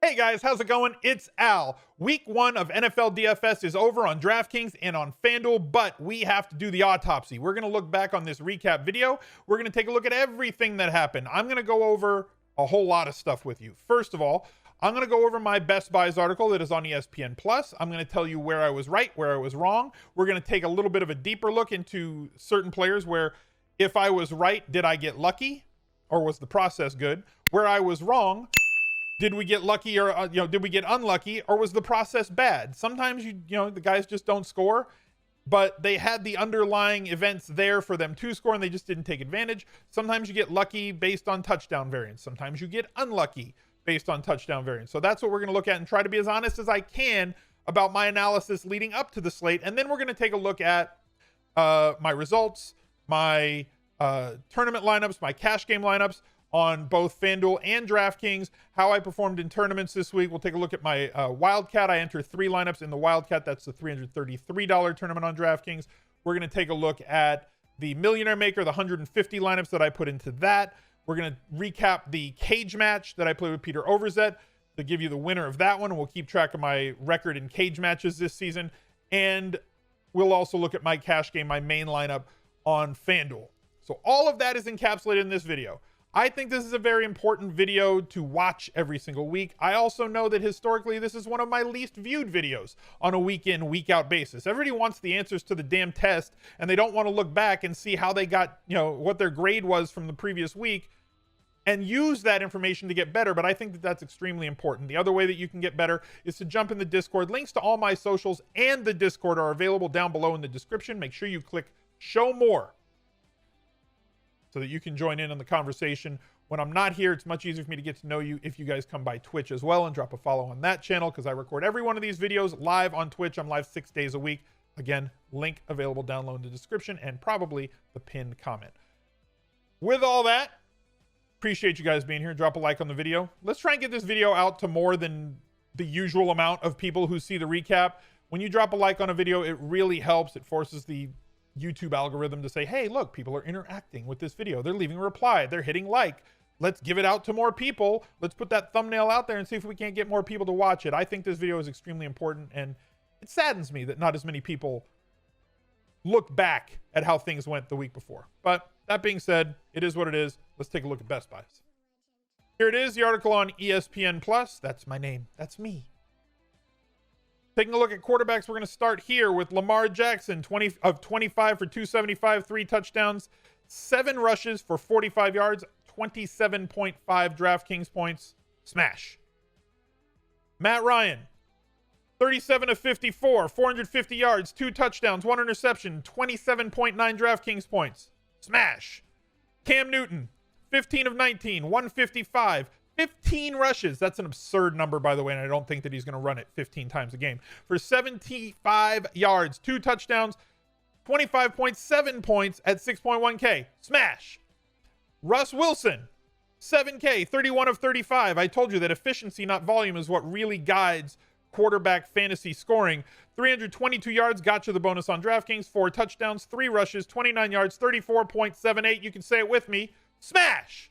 Hey guys, how's it going? It's Al. Week 1 of NFL DFS is over on Draftkings and on FanDuel, but we have to do the autopsy. We're going to look back on this recap video. We're going to take a look at everything that happened. I'm going to go over a whole lot of stuff with you. First of all, I'm going to go over my Best Buys article that is on ESPN+. I'm going to tell you where I was right, where I was wrong. We're going to take a little bit of a deeper look into certain players where if I was right, did I get lucky or was the process good? Where I was wrong, did we get lucky or did we get unlucky or was the process bad? Sometimes the guys just don't score, but they had the underlying events there for them to score and they just didn't take advantage. Sometimes you get lucky based on touchdown variance. Sometimes you get unlucky based on touchdown variance. So that's what we're going to look at and try to be as honest as I can about my analysis leading up to the slate. And then we're going to take a look at my results, my tournament lineups, my cash game lineups on both FanDuel and Draftkings, how I performed in tournaments this week. We'll take a look at my Wildcat. I enter 3 lineups in the Wildcat. That's the $333 tournament on Draftkings. We're going to take a look at the Millionaire Maker, the 150 lineups that I put into that. We're going to recap the cage match that I played with Peter Overzet to give you the winner of that one. We'll keep track of my record in cage matches this season. And we'll also look at my cash game, my main lineup on FanDuel. So all of that is encapsulated in this video. I think this is a very important video to watch every single week. I also know that historically, this is one of my least viewed videos on a week in, week out basis. Everybody wants the answers to the damn test and they don't want to look back and see how they got, what their grade was from the previous week and use that information to get better. But I think that that's extremely important. The other way that you can get better is to jump in the Discord. Links to all my socials and the Discord are available down below in the description. Make sure you click show more so that you can join in on the conversation. When I'm not here, it's much easier for me to get to know you if you guys come by Twitch as well and drop a follow on that channel because I record every one of these videos live on Twitch. I'm live 6 days a week. Again, link available down below in the description and probably the pinned comment. With all that, appreciate you guys being here. Drop a like on the video. Let's try and get this video out to more than the usual amount of people who see the recap. When you drop a like on a video, it really helps. It forces the YouTube algorithm to say, hey, look, people are interacting with this video. They're leaving a reply. They're hitting like. Let's give it out to more people. Let's put that thumbnail out there and see if we can't get more people to watch it. I think this video is extremely important, and it saddens me that not as many people look back at how things went the week before. But that being said, it is what it is. Let's take a look at Best Buys. Here it is, the article on ESPN+. That's my name. That's me. Taking a look at quarterbacks, we're going to start here with Lamar Jackson, 20 of 25 for 275, 3 touchdowns, 7 rushes for 45 yards, 27.5 DraftKings points. Smash. Matt Ryan, 37 of 54, 450 yards, 2 touchdowns, 1 interception, 27.9 DraftKings points. Smash. Cam Newton, 15 of 19, 155, 15 rushes. That's an absurd number, by the way, and I don't think that he's going to run it 15 times a game. For 75 yards, 2 touchdowns, 25.7 points at 6.1K. Smash. Russ Wilson, 7K, 31 of 35. I told you that efficiency, not volume, is what really guides quarterback fantasy scoring. 322 yards, got you the bonus on DraftKings. 4 touchdowns, 3 rushes, 29 yards, 34.78. You can say it with me. Smash.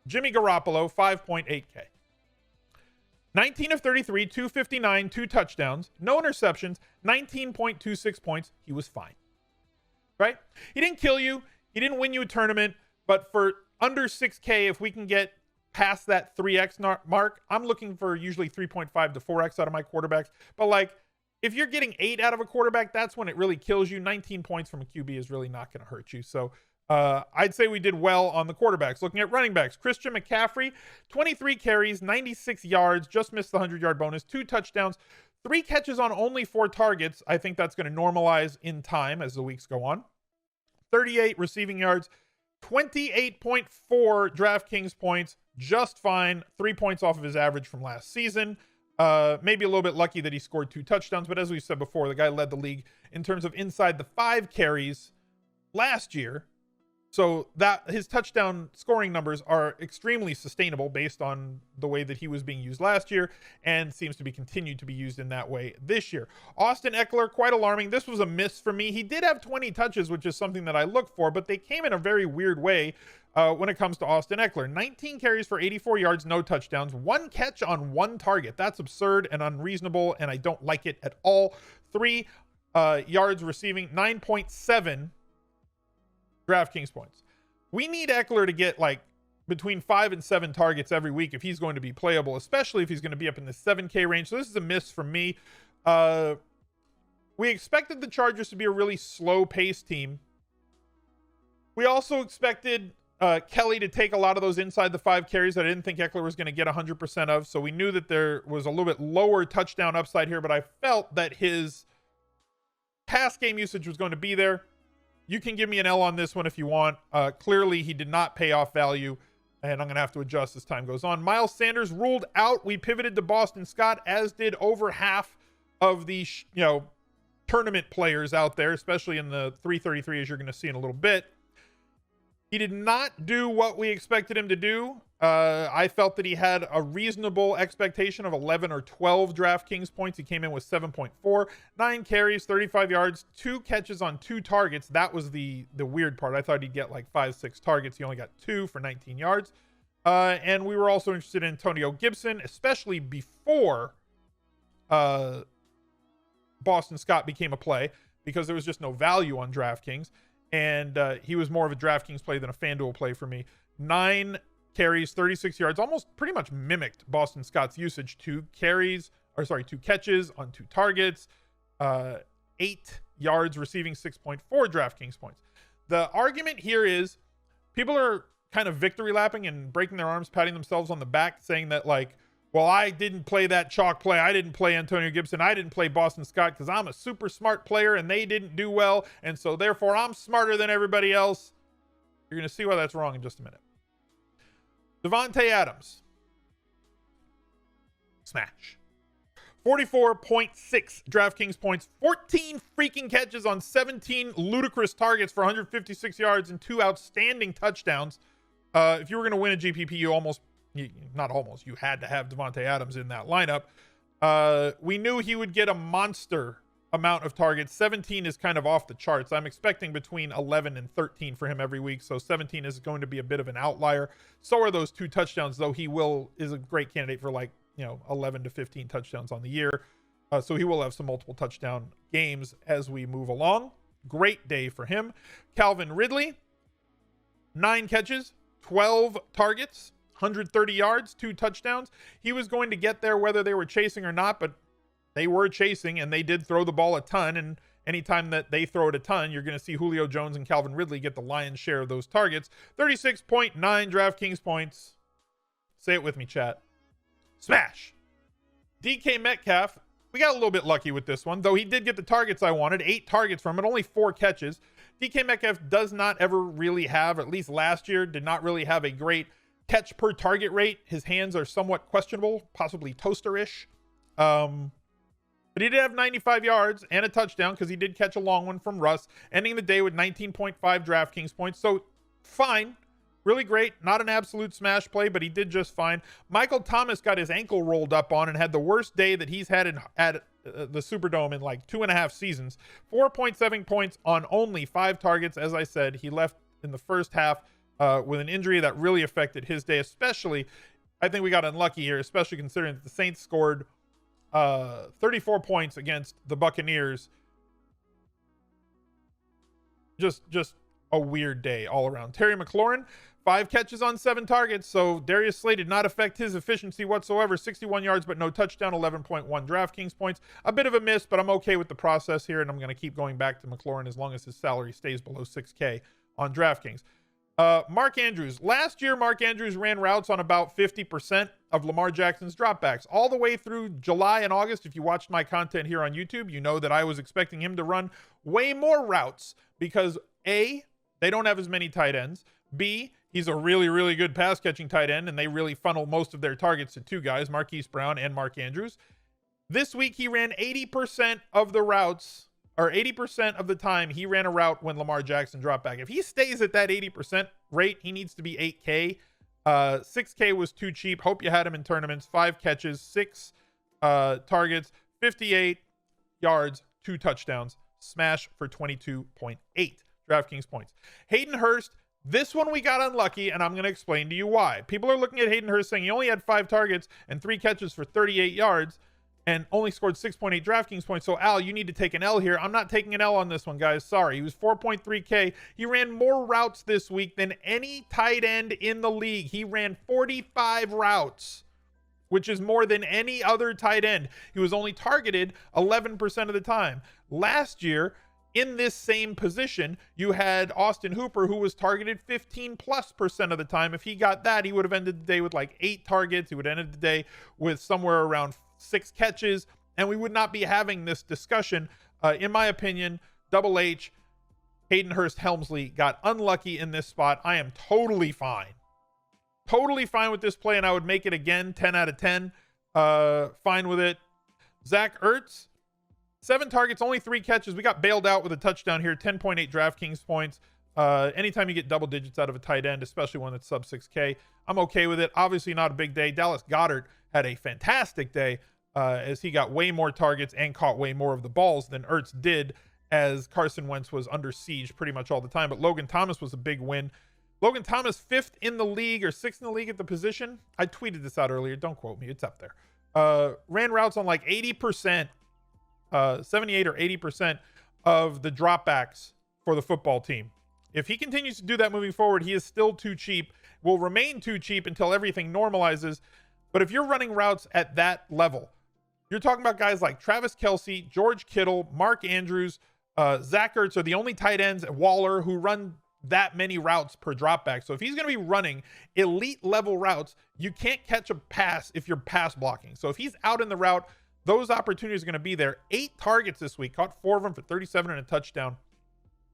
Jimmy Garoppolo, 5.8K. 19 of 33, 259, 2 touchdowns, no interceptions, 19.26 points. He was fine. Right? He didn't kill you. He didn't win you a tournament. But for under 6K, if we can get past that 3X mark, I'm looking for usually 3.5 to 4X out of my quarterbacks. But like, if you're getting 8 out of a quarterback, that's when it really kills you. 19 points from a QB is really not going to hurt you. So I'd say we did well on the quarterbacks. Looking at running backs, Christian McCaffrey, 23 carries, 96 yards, just missed the 100-yard bonus, 2 touchdowns, 3 catches on only 4 targets. I think that's going to normalize in time as the weeks go on. 38 receiving yards, 28.4 DraftKings points, just fine. 3 points off of his average from last season. Maybe a little bit lucky that he scored 2 touchdowns, but as we said before, the guy led the league in terms of inside the 5 carries last year. So that his touchdown scoring numbers are extremely sustainable based on the way that he was being used last year and seems to be continued to be used in that way this year. Austin Eckler, quite alarming. This was a miss for me. He did have 20 touches, which is something that I look for, but they came in a very weird way when it comes to Austin Eckler. 19 carries for 84 yards, no touchdowns, 1 catch on 1 target. That's absurd and unreasonable, and I don't like it at all. 3 yards receiving, 9.7 DraftKings points. We need Eckler to get like between 5 and 7 targets every week if he's going to be playable, especially if he's going to be up in the 7K range. So this is a miss from me. We expected the Chargers to be a really slow-paced team. We also expected Kelly to take a lot of those inside the 5 carries that I didn't think Eckler was going to get 100% of. So we knew that there was a little bit lower touchdown upside here, but I felt that his pass game usage was going to be there. You can give me an L on this one if you want. Clearly, he did not pay off value, and I'm going to have to adjust as time goes on. Miles Sanders ruled out. We pivoted to Boston Scott, as did over half of the tournament players out there, especially in the 333, as you're going to see in a little bit. He did not do what we expected him to do. I felt that he had a reasonable expectation of 11 or 12 DraftKings points. He came in with 7.4, 9 carries, 35 yards, 2 catches on 2 targets. That was the weird part. I thought he'd get like 5, 6 targets. He only got 2 for 19 yards. And we were also interested in Antonio Gibson, especially before Boston Scott became a play, because there was just no value on DraftKings. And he was more of a DraftKings play than a FanDuel play for me. 9 carries, 36 yards, almost pretty much mimicked Boston Scott's usage. 2 catches on 2 targets, 8 yards receiving, 6.4 DraftKings points. The argument here is people are kind of victory lapping and breaking their arms, patting themselves on the back, saying that like, well, I didn't play that chalk play. I didn't play Antonio Gibson. I didn't play Boston Scott because I'm a super smart player and they didn't do well. And so therefore I'm smarter than everybody else. You're going to see why that's wrong in just a minute. Devontae Adams. Smash. 44.6 DraftKings points, 14 freaking catches on 17 ludicrous targets for 156 yards and 2 outstanding touchdowns. If you were going to win a GPP, you had to have Devontae Adams in that lineup. We knew he would get a monster amount of targets. 17 is kind of off the charts. I'm expecting between 11 and 13 for him every week, so 17 is going to be a bit of an outlier. So are those 2 touchdowns, though. He is a great candidate for 11 to 15 touchdowns on the year. So he will have some multiple touchdown games as we move along. Great day for him. Calvin Ridley, 9 catches, 12 targets, 130 yards, 2 touchdowns. He was going to get there whether they were chasing or not, but they were chasing and they did throw the ball a ton. And anytime that they throw it a ton, you're going to see Julio Jones and Calvin Ridley get the lion's share of those targets. 36.9 DraftKings points. Say it with me, chat. Smash. DK Metcalf. We got a little bit lucky with this one, though he did get the targets I wanted. 8 targets from it, only 4 catches. DK Metcalf does not ever really have, at least last year, did not really have a great catch per target rate. His hands are somewhat questionable, possibly toaster-ish. But he did have 95 yards and a touchdown because he did catch a long one from Russ, ending the day with 19.5 DraftKings points. So fine, really great. Not an absolute smash play, but he did just fine. Michael Thomas got his ankle rolled up on and had the worst day that he's had at the Superdome in like 2.5 seasons. 4.7 points on only 5 targets. As I said, he left in the first half with an injury that really affected his day, especially. I think we got unlucky here, especially considering that the Saints scored 34 points against the Buccaneers. Just a weird day all around. Terry McLaurin, 5 catches on 7 targets, so Darius Slay did not affect his efficiency whatsoever. 61 yards, but no touchdown, 11.1 DraftKings points. A bit of a miss, but I'm okay with the process here, and I'm going to keep going back to McLaurin as long as his salary stays below 6K on DraftKings. Mark Andrews. Last year, Mark Andrews ran routes on about 50% of Lamar Jackson's dropbacks. All the way through July and August, if you watched my content here on YouTube, you know that I was expecting him to run way more routes because A, they don't have as many tight ends. B, he's a really, really good pass-catching tight end, and they really funnel most of their targets to 2 guys, Marquise Brown and Mark Andrews. This week, he ran 80% of the routes or 80% of the time he ran a route when Lamar Jackson dropped back. If he stays at that 80% rate, he needs to be 8K. 6K was too cheap. Hope you had him in tournaments. 5 catches, 6 targets, 58 yards, 2 touchdowns. Smash for 22.8 DraftKings points. Hayden Hurst, this one we got unlucky, and I'm going to explain to you why. People are looking at Hayden Hurst saying he only had 5 targets and 3 catches for 38 yards and only scored 6.8 DraftKings points. So, Al, you need to take an L here. I'm not taking an L on this one, guys. Sorry. He was 4.3K. He ran more routes this week than any tight end in the league. He ran 45 routes, which is more than any other tight end. He was only targeted 11% of the time. Last year, in this same position, you had Austin Hooper, who was targeted 15+% of the time. If he got that, he would have ended the day with like 8 targets. He would have ended the day with somewhere around 6 catches, and we would not be having this discussion. In my opinion, Double H, Hayden Hurst Helmsley got unlucky in this spot. I am totally fine. Totally fine with this play, and I would make it again 10 out of 10. Fine with it. Zach Ertz, 7 targets, only 3 catches. We got bailed out with a touchdown here, 10.8 DraftKings points. Anytime you get double digits out of a tight end, especially one that's sub 6K, I'm okay with it. Obviously not a big day. Dallas Goedert had a fantastic day as he got way more targets and caught way more of the balls than Ertz did, as Carson Wentz was under siege pretty much all the time. But Logan Thomas was a big win. Logan Thomas, 5th in the league or 6th in the league at the position. I tweeted this out earlier. Don't quote me. It's up there. Ran routes on like 80%, 78 or 80% of the dropbacks for the football team. If he continues to do that moving forward, he is still too cheap, will remain too cheap until everything normalizes. But if you're running routes at that level, you're talking about guys like Travis Kelce, George Kittle, Mark Andrews, Zach Ertz are the only tight ends, Waller, who run that many routes per dropback. So if he's going to be running elite level routes, you can't catch a pass if you're pass blocking. So if he's out in the route, those opportunities are going to be there. 8 targets this week, caught 4 of them for 37 and a touchdown.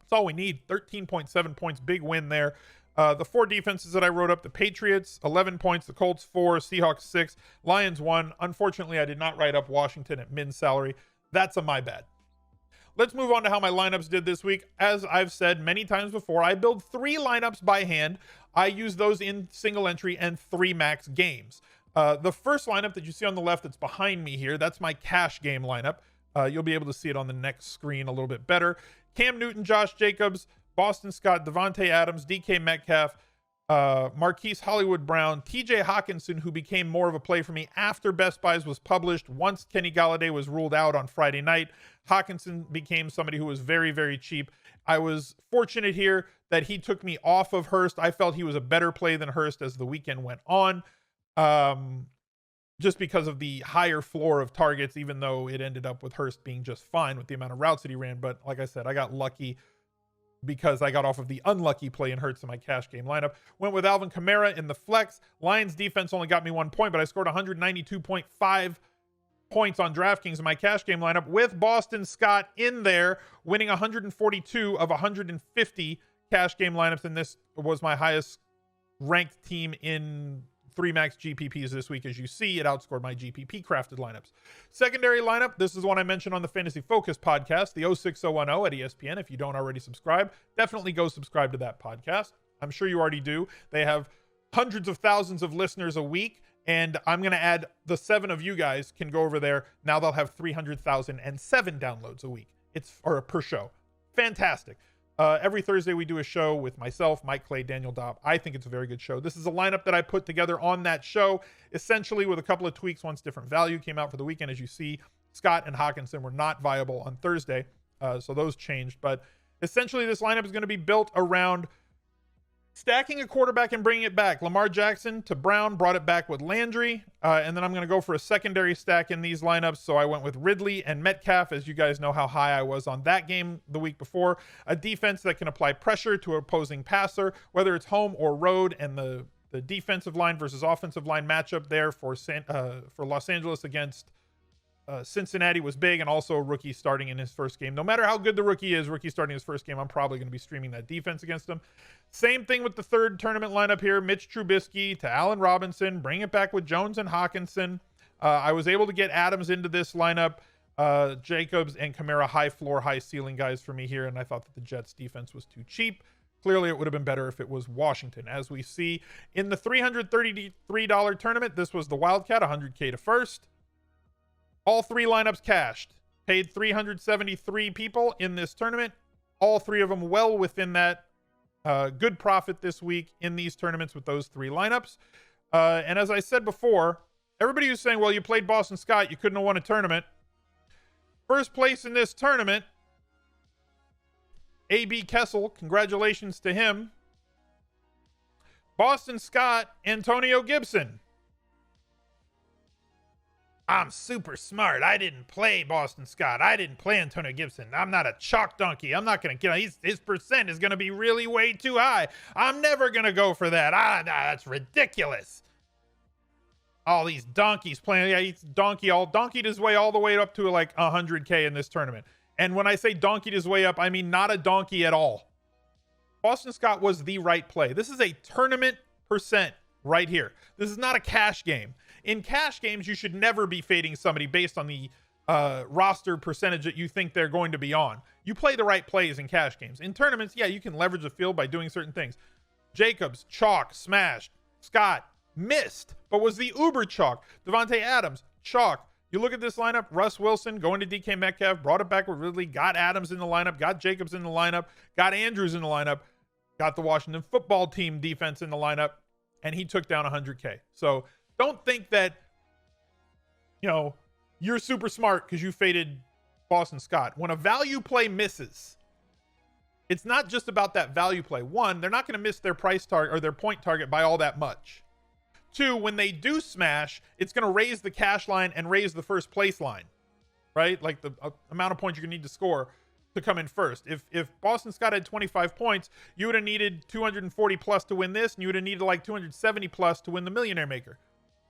That's all we need. 13.7 points, big win there. The 4 defenses that I wrote up, the Patriots, 11 points, the Colts, 4, Seahawks, 6, Lions, 1. Unfortunately, I did not write up Washington at min salary. That's a my bad. Let's move on to how my lineups did this week. As I've said many times before, I build 3 lineups by hand. I use those in single entry and 3 max games. The first lineup that you see on the left that's behind me here, that's my cash game lineup. You'll be able to see it on the next screen a little bit better. Cam Newton, Josh Jacobs, Boston Scott, Devontae Adams, DK Metcalf, Marquise Hollywood Brown, TJ Hawkinson, who became more of a play for me after Best Buys was published. Once Kenny Galladay was ruled out on Friday night, Hawkinson became somebody who was very, very cheap. I was fortunate here that he took me off of Hurst. I felt he was a better play than Hurst as the weekend went on, just because of the higher floor of targets, even though it ended up with Hurst being just fine with the amount of routes that he ran. But like I said, I got lucky because I got off of the unlucky play in Hurts in my cash game lineup. Went with Alvin Kamara in the flex. Lions defense only got me 1 point, but I scored 192.5 points on DraftKings in my cash game lineup with Boston Scott in there, winning 142 of 150 cash game lineups. And this was my highest ranked team in 3 max GPPs this week. As you see, it outscored my GPP crafted lineups. Secondary lineup, this is one I mentioned on the Fantasy Focus podcast, the 06010 at ESPN. If you don't already subscribe, definitely go subscribe to that podcast. I'm sure you already do. They have hundreds of thousands of listeners a week, and I'm going to add the 7 of you guys can go over there. Now they'll have 300,007 downloads a week. Or per show. Fantastic. Every Thursday we do a show with myself, Mike Clay, Daniel Dobb. I think it's a very good show. This is a lineup that I put together on that show, essentially with a couple of tweaks once different value came out for the weekend. As you see, Scott and Hawkinson were not viable on Thursday, so those changed. But essentially this lineup is going to be built around stacking a quarterback and bringing it back. Lamar Jackson to Brown, brought it back with Landry. And then I'm going to go for a secondary stack in these lineups. So I went with Ridley and Metcalf, as you guys know how high I was on that game the week before. A defense that can apply pressure to an opposing passer, whether it's home or road, and the defensive line versus offensive line matchup there for Los Angeles against Cincinnati was big, and also a rookie starting in his first game. No matter how good the rookie is, rookie starting his first game, I'm probably going to be streaming that defense against him. Same thing with the third tournament lineup here. Mitch Trubisky to Allen Robinson. Bring it back with Jones and Hawkinson. I was able to get Adams into this lineup Jacobs and Kamara, high floor, high ceiling guys for me here. And I thought that the Jets defense was too cheap. Clearly, it would have been better if it was Washington. As we see in the $333 tournament, this was the Wildcat, 100K to first. All three lineups cashed. Paid 373 people in this tournament. All three of them well within that good profit this week in these tournaments with those three lineups. And as I said before, everybody who's saying, well, you played Boston Scott, you couldn't have won a tournament. First place in this tournament, A.B. Kessel, congratulations to him. Boston Scott, Antonio Gibson. I'm super smart. I didn't play Boston Scott. I didn't play Antonio Gibson. I'm not a chalk donkey. I'm not going to get his percent is going to be really way too high. I'm never going to go for that. That's ridiculous. All these donkeys playing. Yeah, he's donkeyed his way all the way up to like 100K in this tournament. And when I say donkeyed his way up, I mean not a donkey at all. Boston Scott was the right play. This is a tournament percent right here. This is not a cash game. In cash games, you should never be fading somebody based on the roster percentage that you think they're going to be on. You play the right plays in cash games. In tournaments, yeah, you can leverage the field by doing certain things. Jacobs, chalk, smashed. Scott, missed, but was the uber chalk. Devontae Adams, chalk. You look at this lineup, Russ Wilson going to DK Metcalf, brought it back with Ridley, got Adams in the lineup, got Jacobs in the lineup, got Andrews in the lineup, got the Washington football team defense in the lineup, and he took down 100K. So don't think that, you're super smart because you faded Boston Scott. When a value play misses, it's not just about that value play. One, they're not going to miss their price target or their point target by all that much. Two, when they do smash, it's going to raise the cash line and raise the first place line, right? Like the amount of points you're going to need to score to come in first. If Boston Scott had 25 points, you would have needed 240 plus to win this, and you would have needed like 270 plus to win the Millionaire Maker.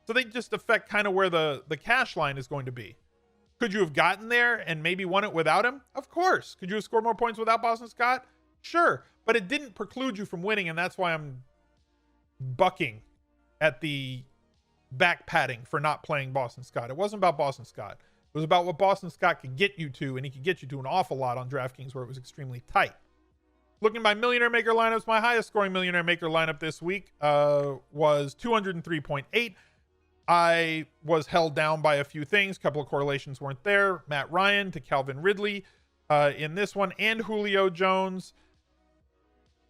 So they just affect kind of where the cash line is going to be. Could you have gotten there and maybe won it without him? Of course. Could you have scored more points without Boston Scott? Sure. But it didn't preclude you from winning, and that's why I'm bucking at the back padding for not playing Boston Scott. It wasn't about Boston Scott. It was about what Boston Scott could get you to, and he could get you to an awful lot on DraftKings where it was extremely tight. Looking at my Millionaire Maker lineups, my highest scoring Millionaire Maker lineup this week was 203.8. I was held down by a few things. A couple of correlations weren't there. Matt Ryan to Calvin Ridley in this one, and Julio Jones.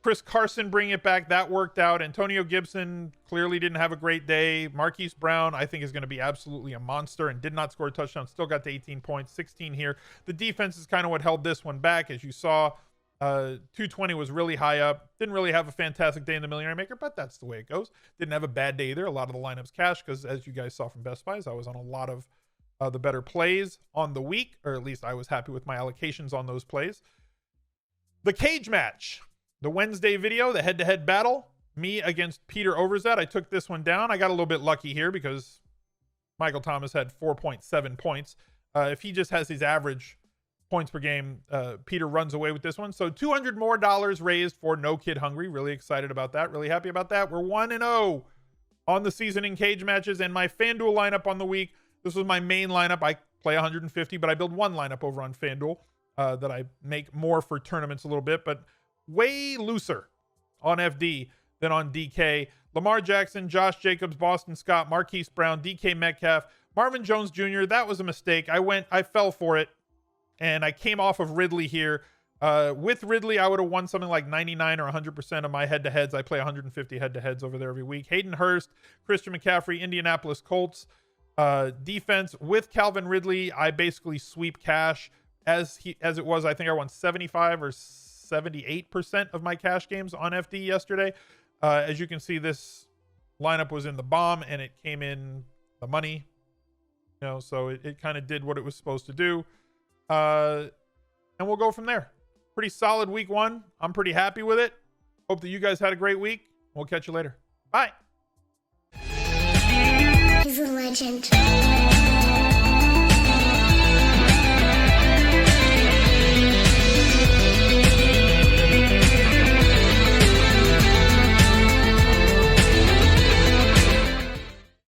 Chris Carson bringing it back. That worked out. Antonio Gibson clearly didn't have a great day. Marquise Brown, I think, is going to be absolutely a monster and did not score a touchdown. Still got to 18 points, 16 here. The defense is kind of what held this one back. As you saw, 220 was really high up. Didn't really have a fantastic day in the Millionaire Maker, but that's the way it goes. Didn't have a bad day either. A lot of the lineups cashed because, as you guys saw from Best Buys, I was on a lot of the better plays on the week, or at least I was happy with my allocations on those plays. The cage match. The Wednesday video, the head-to-head battle, me against Peter Overzet. I took this one down. I got a little bit lucky here because Michael Thomas had 4.7 points. If he just has his average points per game, Peter runs away with this one. So $200 more raised for No Kid Hungry. Really excited about that. Really happy about that. We're 1-0 on the season in cage matches. And my FanDuel lineup on the week, this was my main lineup. I play 150, but I build one lineup over on FanDuel that I make more for tournaments a little bit, but way looser on FD than on DK. Lamar Jackson, Josh Jacobs, Boston Scott, Marquise Brown, DK Metcalf, Marvin Jones Jr. That was a mistake. I fell for it, and I came off of Ridley here. With Ridley, I would have won something like 99 or 100% of my head-to-heads. I play 150 head-to-heads over there every week. Hayden Hurst, Christian McCaffrey, Indianapolis Colts. Defense with Calvin Ridley, I basically sweep cash as it was. I think I won 75 or 78% of my cash games on FD yesterday. As you can see, this lineup was in the bomb and it came in the money, so it kind of did what it was supposed to do. And we'll go from there. Pretty solid week one. I'm pretty happy with it. Hope that you guys had a great week. We'll catch you later. Bye. He's a legend.